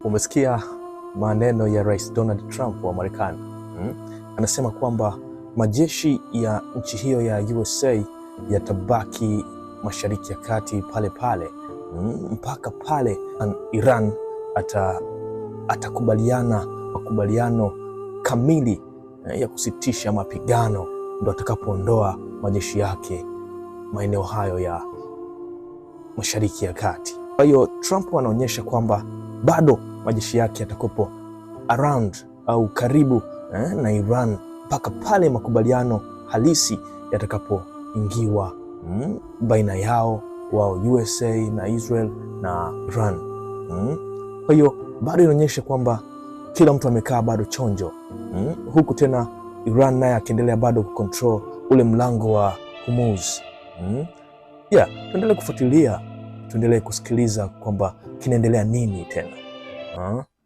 Umesikia maneno ya Rais Donald Trump wa Marekani. Anasema kwamba majeshi ya nchi hiyo ya USA yatabaki Mashariki ya Kati pale pale mpaka pale Iran atakubaliana makubaliano kamili ya kusitisha mapigano, ndo atakapoondoa majeshi yake maeneo hayo ya Mashariki ya Kati. Kwa hiyo Trump anaonyesha kwamba bado majeshi yake yatakuwepo around au karibu na Iran mpaka pale makubaliano halisi yatakapoingiwa baina yao wao USA na Israel na Iran. Kwa hiyo bado inaonyesha kwamba kila mtu amekaa bado chonjo, huku tena Iran naye akiendelea bado kucontrol ule mlango wa Hormuz. Tuendelee kufuatilia, tuendelee kusikiliza kwamba kinaendelea nini tena.